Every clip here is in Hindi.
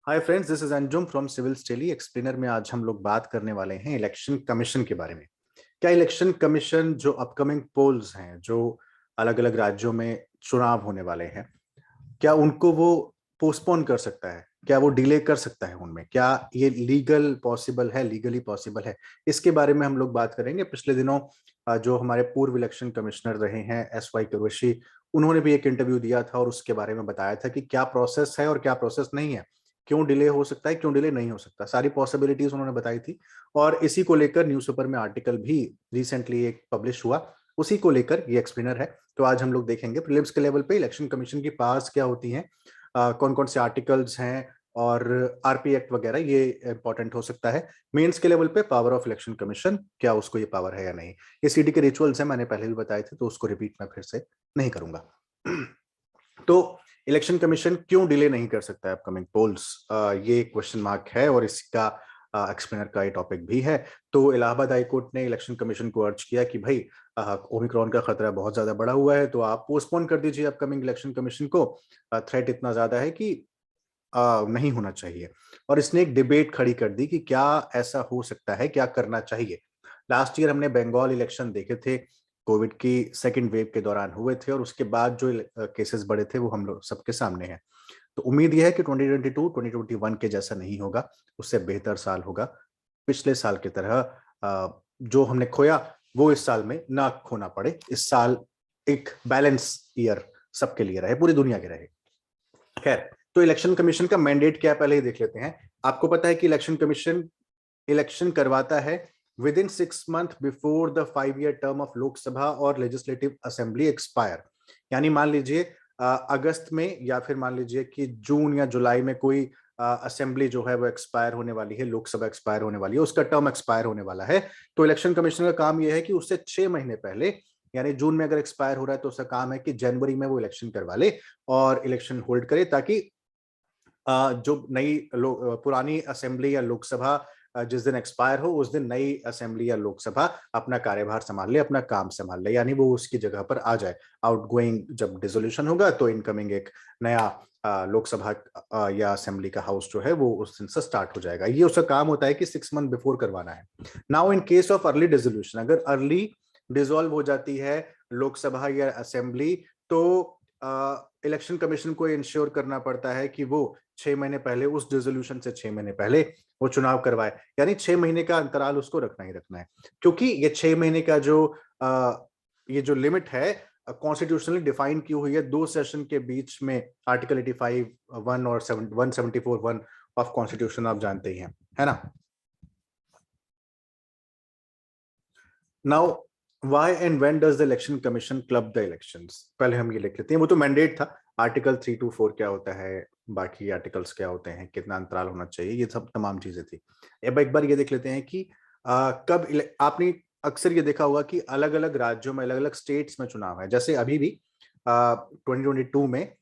Hi friends, this is Anjum from civil daily explainer में। आज हम लोग बात करने वाले हैं इलेक्शन कमीशन के बारे में। क्या इलेक्शन कमीशन जो अपकमिंग पोल्स हैं, जो अलग अलग राज्यों में चुनाव होने वाले हैं, क्या उनको वो पोस्टपोन कर सकता है? क्या वो डिले कर सकता है उनमें? क्या ये लीगल पॉसिबल है, लीगली पॉसिबल है? इसके बारे में हम लोग बात करेंगे। पिछले दिनों जो हमारे पूर्व इलेक्शन कमिश्नर रहे हैं SY कुरैशी, उन्होंने भी एक इंटरव्यू दिया था और उसके बारे में बताया था कि क्या प्रोसेस है और क्या प्रोसेस नहीं है, क्यों डिले हो सकता है, क्यों डिले नहीं हो सकता। सारी पॉसिबिलिटीज उन्होंने बताई थी और इसी को लेकर न्यूज़पेपर में आर्टिकल भी रिसेंटली एक पब्लिश हुआ। उसी को लेकर ये एक्सप्लेनर है। तो आज हम लोग देखेंगे प्रीलिम्स के लेवल पे इलेक्शन कमीशन की पावर्स क्या होती हैं, कौन कौन से आर्टिकल्स हैं और RP एक्ट वगैरह, ये इंपॉर्टेंट हो सकता है। मेंस के लेवल पे पावर ऑफ इलेक्शन कमीशन, क्या उसको ये पावर है या नहीं। ये CD के रिचुअल्स हैं, मैंने पहले भी बताए थे, तो उसको रिपीट मैं फिर से नहीं करूंगा। तो इलेक्शन कमीशन क्यों डिले नहीं कर सकता है अपकमिंग पोल्स, ये क्वेश्चन मार्क है और इसका एक्सप्लेनर का ये टॉपिक भी है। तो इलाहाबाद हाई कोर्ट ने इलेक्शन कमीशन को अर्ज किया कि भाई ओमिक्रॉन का खतरा बहुत ज्यादा बढ़ा हुआ है, तो आप पोस्टपोन कर दीजिए अपकमिंग इलेक्शन कमीशन को। थ्रेट इतना ज्यादा है कि नहीं होना चाहिए। और इसने एक डिबेट खड़ी कर दी कि क्या ऐसा हो सकता है, क्या करना चाहिए। लास्ट ईयर हमने बंगाल इलेक्शन देखे थे, कोविड की सेकेंड वेव के दौरान हुए थे और उसके बाद जो केसेस बढ़े थे वो हम लोग सबके सामने हैं। तो उम्मीद यह है कि 2022 2021 के जैसा नहीं होगा, उससे बेहतर साल होगा। पिछले साल की तरह जो हमने खोया वो इस साल में ना खोना पड़े। इस साल एक बैलेंस ईयर सबके लिए रहे, पूरी दुनिया के रहे। खैर, तो इलेक्शन कमीशन का मैंडेट क्या है पहले ही देख लेते हैं। आपको पता है कि इलेक्शन कमीशन इलेक्शन करवाता है with in 6 month before the 5 year term of Lok Sabha और लेजिस्लेटिव असेंबली एक्सपायर। यानी मान लीजिए अगस्त में या फिर मान लीजिए कि जून या जुलाई में कोई असेंबली जो है वो एक्सपायर होने वाली है, लोकसभा एक्सपायर होने वाली है, उसका टर्म एक्सपायर होने वाला है। तो इलेक्शन कमीशन का काम यह है कि उससे 6 महीने पहले, यानी जून में अगर एक्सपायर हो रहा है तो उसका काम है कि जनवरी में वो इलेक्शन करवा ले और इलेक्शन होल्ड करे, ताकि जो नई पुरानी असेंबली या लोकसभा जिस दिन एक्सपायर हो उस दिन नई असेंबली या लोकसभा अपना कार्यभार संभाल ले, अपना काम संभाल ले, यानी वो उसकी जगह पर आ जाए। आउटगोइंग जब डिसोल्यूशन होगा तो इनकमिंग एक नया लोकसभा या असेंबली का हाउस जो है वो उस दिन से स्टार्ट हो जाएगा। ये उसका काम होता है कि 6 मंथ बिफोर करवाना है। Now in case of early dissolution, अगर अर्ली डिसॉल्व हो जाती है लोकसभा या असेंबली, तो इलेक्शन कमीशन को इंश्योर करना पड़ता है कि वो 6 महीने पहले, उस डिसोल्यूशन से 6 महीने पहले वो चुनाव करवाए। यानी 6 महीने का अंतराल उसको रखना ही रखना है, क्योंकि ये 6 महीने का ये जो लिमिट है कॉन्स्टिट्यूशनली डिफाइन की हुई है 2 सेशन के बीच में। आर्टिकल 85(1) और 174(1) ऑफ कॉन्स्टिट्यूशन आप जानते ही हैं, है ना। Now why and when does the election commission club the elections, पहले हम ये लिख लेते हैं। वो तो मैंडेट था, आर्टिकल 3 to 4 क्या होता है, बाकी आर्टिकल्स क्या होते हैं, कितना अंतराल होना चाहिए, ये सब तमाम चीजें थी। अब एक बार ये देख लेते हैं कि आपने अक्सर ये देखा होगा कि अलग अलग राज्यों में, अलग अलग स्टेट्स में चुनाव है। जैसे अभी भी 2022 में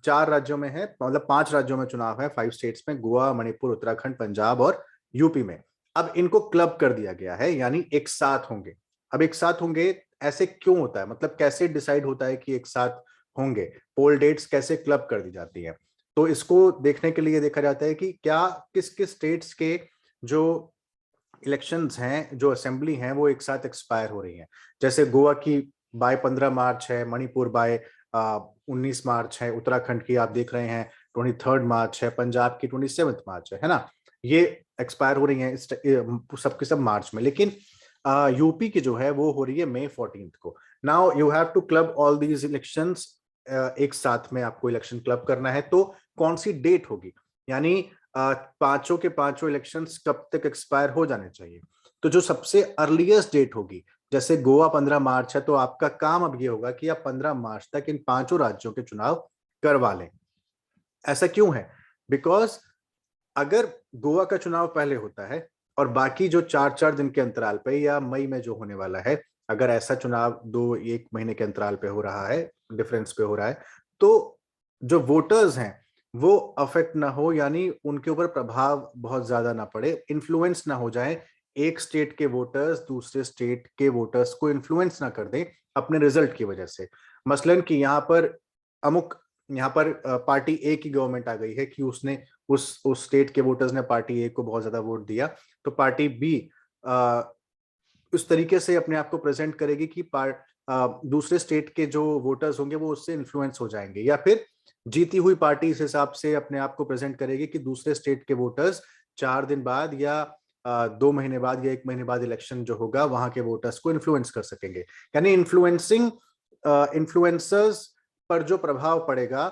4 राज्यों में है, मतलब 5 राज्यों में चुनाव है, 5 स्टेट्स में, गोवा, मणिपुर, उत्तराखंड, पंजाब और यूपी में। अब इनको क्लब कर दिया गया है, यानी एक साथ होंगे। अब एक साथ होंगे, ऐसे क्यों होता है, मतलब कैसे डिसाइड होता है कि एक साथ होंगे, पोल डेट्स कैसे क्लब कर दी जाती है। तो इसको देखने के लिए देखा जाता है कि क्या किस किस स्टेट्स के जो इलेक्शंस हैं, जो असेंबली हैं, वो एक साथ एक्सपायर हो रही हैं। जैसे गोवा की बाय 15 मार्च है, मणिपुर बाय 19 मार्च है, उत्तराखंड की आप देख रहे हैं 23 मार्च है, पंजाब की 27 मार्च है ना। ये एक्सपायर हो रही हैं सबके सब मार्च में। लेकिन यूपी की जो है वो हो रही है May 14 को। Now you have to club all these elections, एक साथ में आपको इलेक्शन क्लब करना है, तो कौन सी डेट होगी, यानी पांचों के पांचों इलेक्शंस कब तक एक्सपायर हो जाने चाहिए। तो जो सबसे अर्लीस्ट डेट होगी, जैसे गोवा 15 मार्च है, तो आपका काम अब ये होगा कि आप 15 मार्च तक इन पांचों राज्यों के चुनाव करवा लें। ऐसा क्यों है? बिकॉज अगर गोवा का चुनाव पहले होता है और बाकी जो 4-4 दिन के अंतराल पे या मई में जो होने वाला है, अगर ऐसा चुनाव 1 महीने के अंतराल पे हो रहा है, डिफरेंस पे हो रहा है, तो जो वोटर्स हैं वो अफेक्ट ना हो, यानी उनके ऊपर प्रभाव बहुत ज्यादा ना पड़े, इन्फ्लुएंस ना हो जाए। एक स्टेट के वोटर्स दूसरे स्टेट के वोटर्स को इन्फ्लुएंस ना कर दें अपने रिजल्ट की वजह से। मसलन कि यहाँ पर अमुक यहाँ पर पार्टी ए की गवर्नमेंट आ गई है कि उसने उस स्टेट के वोटर्स ने पार्टी ए को बहुत ज्यादा वोट दिया, तो पार्टी बी उस तरीके से अपने आप को प्रेजेंट करेगी कि दूसरे स्टेट के जो वोटर्स होंगे वो उससे इन्फ्लुएंस हो जाएंगे, या फिर जीती हुई पार्टी इस हिसाब से अपने आप को प्रेजेंट करेगी कि दूसरे स्टेट के वोटर्स 4 दिन बाद या 2 महीने बाद या 1 महीने बाद इलेक्शन जो होगा वहां के वोटर्स को इन्फ्लुएंस कर सकेंगे। यानी इन्फ्लुएंसर्स पर जो प्रभाव पड़ेगा,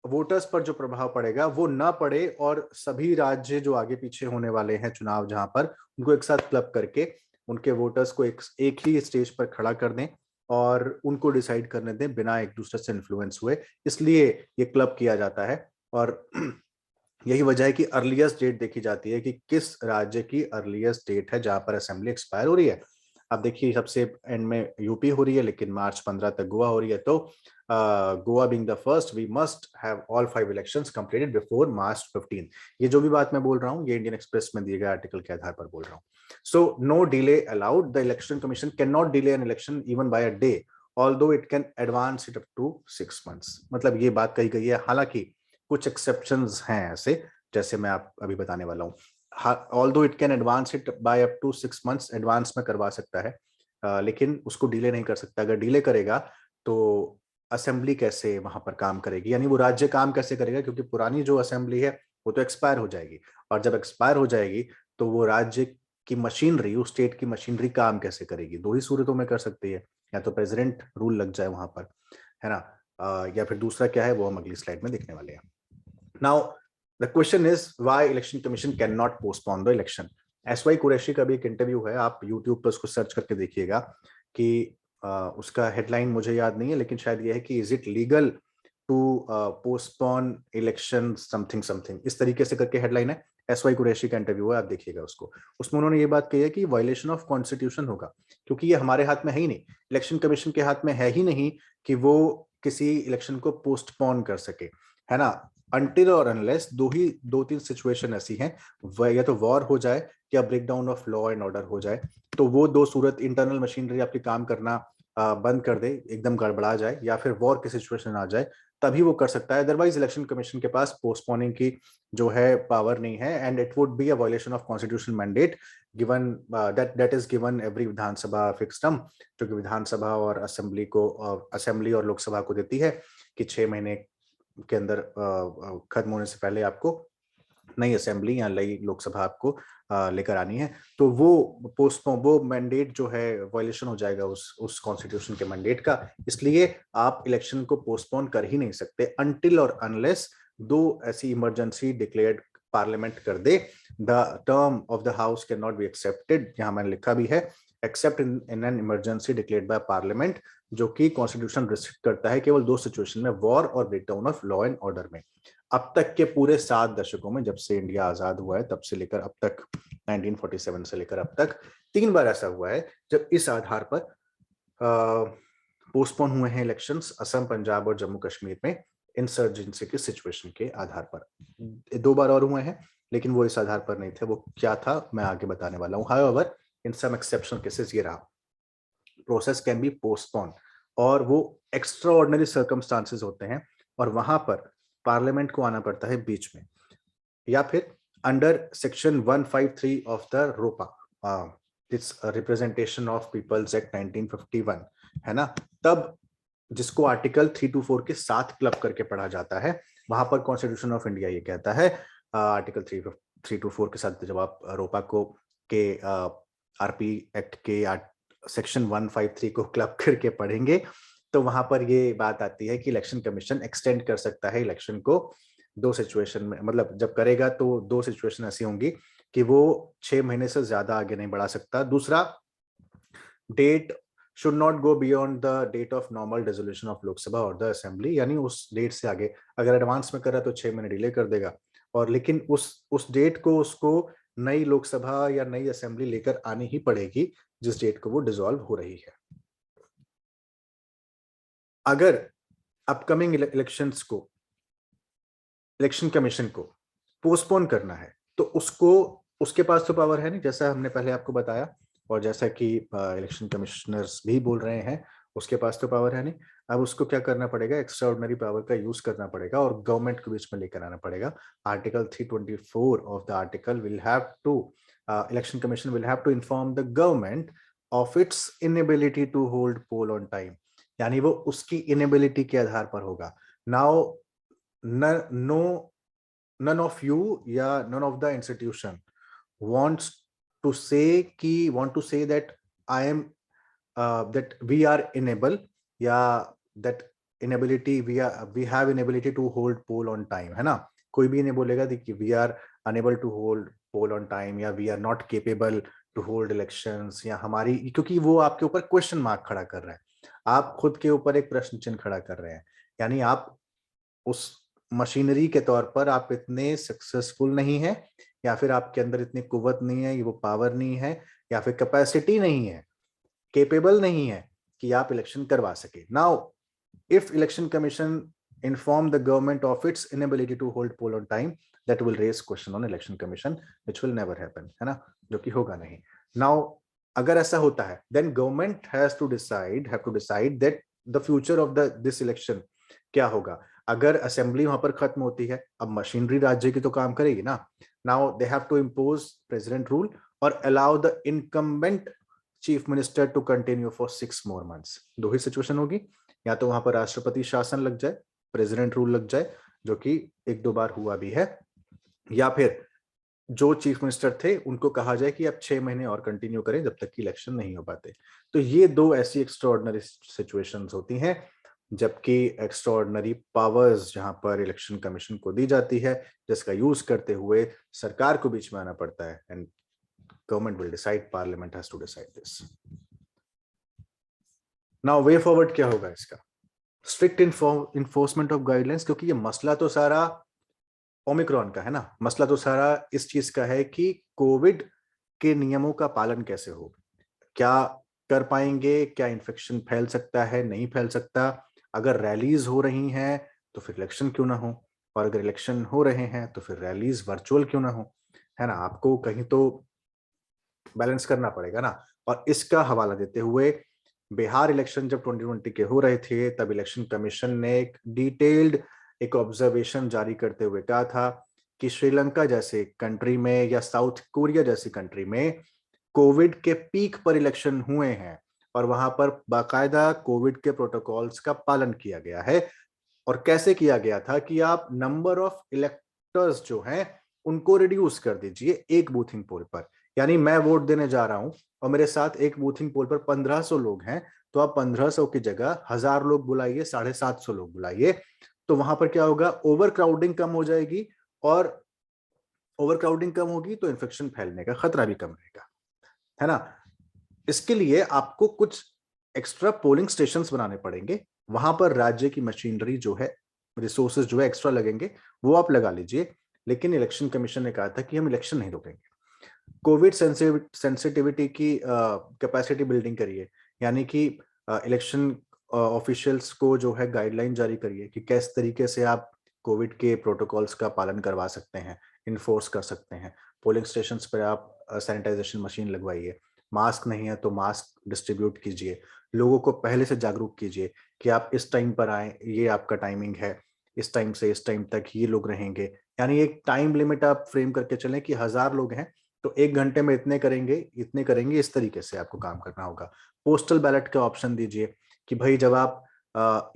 वोटर्स पर जो प्रभाव पड़ेगा वो ना पड़े, और सभी राज्य जो आगे पीछे होने वाले हैं चुनाव जहां पर, उनको एक साथ क्लब करके उनके वोटर्स को एक ही स्टेज पर खड़ा कर दें और उनको डिसाइड करने दें बिना एक दूसरे से इन्फ्लुएंस हुए। इसलिए ये क्लब किया जाता है, और यही वजह है कि अर्लीस्ट डेट देखी जाती है कि किस राज्य की अर्लीस्ट डेट है जहां पर असेंबली एक्सपायर हो रही है। अब देखिए सबसे एंड में यूपी हो रही है, लेकिन मार्च 15 तक गोवा हो रही है, तो Goa being the first, we must have all 5 elections completed before March 15। ये जो भी बात मैं बोल रहा हूँ ये इंडियन एक्सप्रेस में दिए गए आर्टिकल के आधार पर बोल रहा हूँ। So no delay allowed, the election commission can not delay an election even by a day, although it can advance it up to 6 months। मतलब ये बात कही गई है, हालांकि कुछ एक्सेप्शंस हैं ऐसे, जैसे मैं आप अभी बताने वाला हूँ। Although it can advance it by up to 6 months, advance में करवा सकता है, लेकिन उसको डिले नहीं कर सकता। अगर डिले करेगा तो असेंबली कैसे वहां पर काम करेगी, यानी वो राज्य काम कैसे करेगा, क्योंकि पुरानी जो असेंबली है वो तो एक्सपायर हो जाएगी, और जब एक्सपायर हो जाएगी तो वो राज्य की मशीनरी, उस स्टेट की मशीनरी काम कैसे करेगी। दो ही सूरतों में कर सकती है, या तो प्रेसिडेंट रूल लग जाए वहां पर, है ना, या फिर दूसरा क्या है वो हम अगली स्लाइड में देखने वाले हैं। Now the question is why election commission can not postpone the election. SY Qureshi का भी एक इंटरव्यू है, आप यूट्यूब पर उसको सर्च करके देखिएगा कि उसका हेडलाइन मुझे याद नहीं है, लेकिन शायद यह है कि is it legal to postpone election something something, इस तरीके से करके हेडलाइन है। एसवाई कुरैशी का इंटरव्यू है, आप देखिएगा उसको। उसमें उन्होंने ये बात कही है कि वायलेशन ऑफ कॉन्स्टिट्यूशन होगा, क्योंकि ये हमारे हाथ में है ही नहीं, इलेक्शन कमीशन के हाथ में है ही नहीं कि वो किसी इलेक्शन को पोस्टपोन कर सके, है ना। अनटिल और अनलेस दो तीन सिचुएशन ऐसी हैं, या तो वॉर हो जाए या breakdown of law and order हो जाए, तो वो दो सूरत, इंटरनल मशीनरी आपकी काम करना बंद कर दे, एकदम गड़बड़ा जाए, या फिर वॉर की सिचुएशन आ जाए, तभी वो कर सकता है। अदरवाइज इलेक्शन कमीशन के पास पोस्टपोनिंग की जो है पावर नहीं है, and it would be a violation of constitution mandate given that is given every Vidhan Sabha fix term, जो कि विधानसभा और असेंबली और लोकसभा को देती है कि 6 महीने के अंदर खत्म होने से पहले आपको नई असेंबली या नई लोकसभा आपको लेकर आनी है। तो वो मैंडेट जो है वायलेशन हो जाएगा उस कॉन्स्टिट्यूशन के मैंडेट का, इसलिए आप इलेक्शन को पोस्टपोन कर ही नहीं सकते अनटिल और अनलेस दो ऐसी इमरजेंसी डिक्लेयर्ड पार्लियामेंट कर दे। The term of the house can not be accepted, यहां मैंने लिखा भी है, except in an emergency declared by parliament, जो कि कॉन्स्टिट्यूशन रिस्ट्रिक्ट करता है केवल दो सिचुएशन में, वॉर और breakdown of law and order में। अब तक के पूरे 7 दशकों में, जब से इंडिया आजाद हुआ है तब से लेकर अब तक, 1947 से लेकर अब तक 3 बार ऐसा हुआ है जब इस आधार पर पोस्टपोन हुए हैं इलेक्शंस, असम, पंजाब और जम्मू कश्मीर में इंसर्जेंसी की सिचुएशन के आधार पर। 2 बार और हुए हैं, लेकिन वो इस आधार पर नहीं थे, वो क्या था मैं आगे बताने वाला हूँ। However in some exceptional cases ये रहा, प्रोसेस कैन बी पोस्टपोन, और वो एक्स्ट्रा ऑर्डिनरी सर्कमस्टांसेस होते हैं, और वहां पर पार्लियामेंट को आना पड़ता है बीच में, या फिर under section 153 of the ROPA, it's representation of peoples act 1951, है ना, तब जिसको आर्टिकल 324 के साथ क्लब करके पढ़ा जाता है, वहां पर कॉन्स्टिट्यूशन ऑफ इंडिया ये कहता है, आर्टिकल 324 के साथ जब आप रोपा को के आरपी एक्ट के सेक्शन 153 को क्लब करके पढ़ेंगे, तो वहां पर ये बात आती है कि इलेक्शन कमीशन एक्सटेंड कर सकता है इलेक्शन को दो सिचुएशन में, मतलब जब करेगा तो दो सिचुएशन ऐसी होंगी कि वो 6 महीने से ज्यादा आगे नहीं बढ़ा सकता। दूसरा, date should not go beyond the date of normal dissolution of Lok Sabha और द असेंबली, यानी उस डेट से आगे अगर एडवांस में कर रहा है तो 6 महीने डिले कर देगा, और लेकिन उस डेट को उसको नई लोकसभा या नई असेंबली लेकर आनी ही पड़ेगी जिस डेट को वो डिसॉल्व हो रही है। अगर अपकमिंग इलेक्शंस को इलेक्शन कमीशन को पोस्टपोन करना है तो उसके पास तो पावर है नहीं, जैसा हमने पहले आपको बताया, और जैसा कि इलेक्शन कमिश्नर्स भी बोल रहे हैं, उसके पास तो पावर है नहीं। अब उसको क्या करना पड़ेगा, एक्स्ट्रा ऑर्डिनरी पावर का यूज करना पड़ेगा और गवर्नमेंट के बीच में लेकर आना पड़ेगा। Article 324 of the article will have to, election commission will have to inform the government of its inability to hold poll on time, यानी वो उसकी इनएबिलिटी के आधार पर होगा। Now no none of you या none of the institution wants to say कि want to say that I am that we are enable या that inability we have inability to hold poll on time, है ना। कोई भी नहीं बोलेगा कि we are unable to hold poll on time या we are not capable to hold elections, या हमारी, क्योंकि वो आपके ऊपर क्वेश्चन मार्क खड़ा कर रहा है, आप खुद के ऊपर एक प्रश्न चिन्ह खड़ा कर रहे हैं, यानी आप उस मशीनरी के तौर पर आप इतने सक्सेसफुल नहीं है, या फिर आपके अंदर इतनी कुव्वत नहीं है, वो पावर नहीं है, या फिर कैपेसिटी नहीं है, केपेबल नहीं है कि आप इलेक्शन करवा सके। Now if election commission inform the government of its inability to hold poll on time, that will raise question on election commission which will never happen, है ना, जो कि होगा नहीं। नाउ अगर ऐसा होता है, then government have to decide that the future of this election क्या होगा। अगर असेंबली वहां पर खत्म होती है, अब मशीनरी राज्य की तो काम करेगी ना। Now they have to impose president rule और allow the incumbent chief minister to continue for 6 more months। दो ही सिचुएशन होगी, या तो वहां पर राष्ट्रपति शासन लग जाए, प्रेसिडेंट रूल लग जाए, जो कि 1-2 बार हुआ भी है, या फिर जो चीफ मिनिस्टर थे उनको कहा जाए कि आप 6 महीने और कंटिन्यू करें जब तक कि इलेक्शन नहीं हो पाते। तो ये दो ऐसी एक्स्ट्राऑर्डिनरी सिचुएशंस होती हैं जबकि एक्स्ट्राऑर्डिनरी पावर्स जहां पर इलेक्शन कमीशन को दी जाती है, जिसका यूज करते हुए सरकार को बीच में आना पड़ता है, and government will decide, parliament has to decide this. Now way forward क्या होगा इसका, स्ट्रिक्ट इन्फोर्समेंट ऑफ गाइडलाइंस, क्योंकि ये मसला तो सारा ओमिक्रॉन का है ना, मसला तो सारा इस चीज का है कि कोविड के नियमों का पालन कैसे हो, क्या कर पाएंगे, क्या इन्फेक्शन फैल सकता है, नहीं फैल सकता, अगर रैलीज हो रही हैं तो फिर इलेक्शन क्यों ना हो, और अगर इलेक्शन हो रहे हैं तो फिर रैलीज वर्चुअल क्यों ना हो, है ना, आपको कहीं तो बैलेंस करना पड़ेगा ना। और इसका हवाला देते हुए बिहार इलेक्शन जब 2020 के हो रहे थे, तब इलेक्शन कमीशन ने एक डिटेल्ड एक ऑब्जर्वेशन जारी करते हुए कहा था कि श्रीलंका जैसे कंट्री में या साउथ कोरिया जैसी कंट्री में कोविड के पीक पर इलेक्शन हुए हैं और वहां पर बाकायदा कोविड के प्रोटोकॉल्स का पालन किया गया है। और कैसे किया गया था कि आप नंबर ऑफ इलेक्टर्स जो हैं उनको रिड्यूस कर दीजिए एक बूथिंग पोल पर, यानी मैं वोट देने जा रहा हूं और मेरे साथ एक बूथिंग पोल पर 1500 लोग हैं, तो आप 1500 की जगह 1000 लोग बुलाइए, 750 लोग बुलाइए, तो वहां पर क्या होगा, ओवर क्राउडिंग कम हो जाएगी, और ओवर क्राउडिंग कम होगी तो इन्फेक्शन फैलने का खतरा भी कम रहेगा, है ना। इसके लिए आपको कुछ एक्स्ट्रा पोलिंग स्टेशंस बनाने पड़ेंगे, वहां पर राज्य की मशीनरी जो है, रिसोर्सेज जो है एक्स्ट्रा लगेंगे, वो आप लगा लीजिए। लेकिन इलेक्शन कमीशन ने कहा था कि हम इलेक्शन नहीं रोकेंगे, कोविड सेंसिटिविटी की कैपेसिटी बिल्डिंग करिए, यानी कि इलेक्शन ऑफिशियल्स को जो है गाइडलाइन जारी करिए कि किस तरीके से आप कोविड के प्रोटोकॉल्स का पालन करवा सकते हैं, इन्फोर्स कर सकते हैं। पोलिंग स्टेशंस पर आप सैनिटाइजेशन मशीन लगवाइए, मास्क नहीं है तो मास्क डिस्ट्रीब्यूट कीजिए, लोगों को पहले से जागरूक कीजिए कि आप इस टाइम पर आए, ये आपका टाइमिंग है, इस टाइम से इस टाइम तक ये लोग रहेंगे, यानी एक टाइम लिमिट आप फ्रेम करके चलें कि 1000 लोग हैं तो 1 घंटे में इतने करेंगे इतने करेंगे, इस तरीके से आपको काम करना होगा। पोस्टल बैलेट का ऑप्शन दीजिए कि भाई जब आप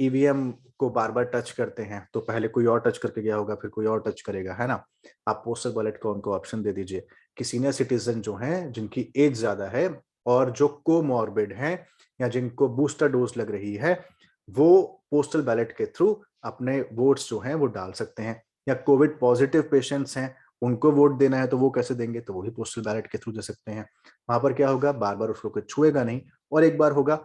ईवीएम को बार बार टच करते हैं तो पहले कोई और टच करके गया होगा, फिर कोई और टच करेगा, है ना। आप पोस्टल बैलेट का उनको ऑप्शन दे दीजिए कि सीनियर सिटीजन जो हैं जिनकी एज ज्यादा है और जो कोमॉर्बिड हैं या जिनको बूस्टर डोज लग रही है, वो पोस्टल बैलेट के थ्रू अपने वोट्स जो हैं वो डाल सकते हैं। या कोविड पॉजिटिव पेशेंट्स हैं, उनको वोट देना है तो वो कैसे देंगे, तो वो भी पोस्टल बैलेट के थ्रू दे सकते हैं। वहां पर क्या होगा, बार बार उसको कोई छुएगा नहीं, और एक बार होगा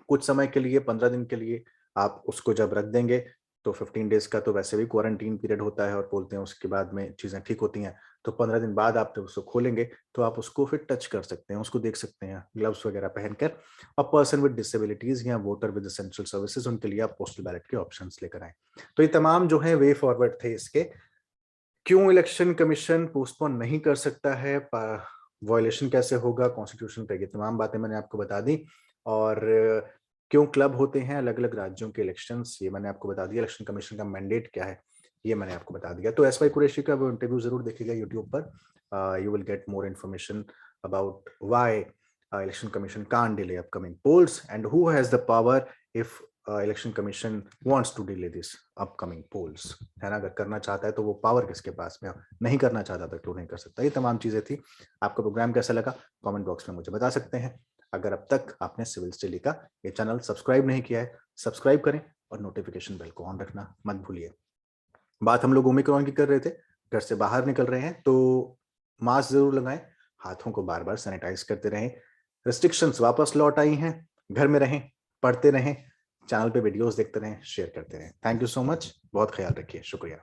कुछ समय के लिए, 15 दिन के लिए आप उसको जब रख देंगे तो 15 डेज का तो वैसे भी क्वारंटीन पीरियड होता है और बोलते हैं उसके बाद में चीजें ठीक होती हैं, तो 15 दिन बाद आप जब उसको खोलेंगे तो आप उसको फिर टच कर सकते हैं, उसको देख सकते हैं ग्लव्स वगैरह पहनकर। और पर्सन विद डिसेबिलिटीज या वोटर विद एसेंशियल सर्विसेज, उनके लिए आप पोस्टल बैलेट के ऑप्शंस लेकर आए। तो ये तमाम जो है वे फॉरवर्ड थे इसके। क्यों इलेक्शन कमीशन पोस्टपोन नहीं कर सकता है, वायलेशन कैसे होगा कॉन्स्टिट्यूशन पे, ये तमाम बातें मैंने आपको बता दी। और क्यों क्लब होते हैं, अलग अलग राज्यों के इलेक्शंस, ये मैंने आपको बता दिया। इलेक्शन कमीशन का मैंडेट क्या है ये मैंने आपको बता दिया। तो एस वाई कुरैशी का वो इंटरव्यू जरूर देखिएगा यूट्यूब पर। You will get more information about why election commission can't delay upcoming polls and who has the power if election commission wants to delay this upcoming polls, है ना। अगर करना चाहता है तो वो पावर किसके पास में, नहीं करना चाहता तो क्यों नहीं कर सकता। ये तमाम चीजें थी। आपका प्रोग्राम कैसा लगा कमेंट बॉक्स में मुझे बता सकते हैं। अगर अब तक आपने सिविल स्टडी का ये चैनल सब्सक्राइब नहीं किया है, सब्सक्राइब करें और नोटिफिकेशन बेल को ऑन रखना मत भूलिए। बात हम लोग ओमिक्रॉन की कर रहे थे, घर से बाहर निकल रहे हैं तो मास्क जरूर लगाएं, हाथों को बार बार सैनिटाइज करते रहें। रिस्ट्रिक्शंस वापस लौट आई हैं, घर में रहें, पढ़ते रहें, चैनल पे वीडियोस देखते रहें, शेयर करते रहें। थैंक यू सो मच, बहुत ख्याल रखिए, शुक्रिया।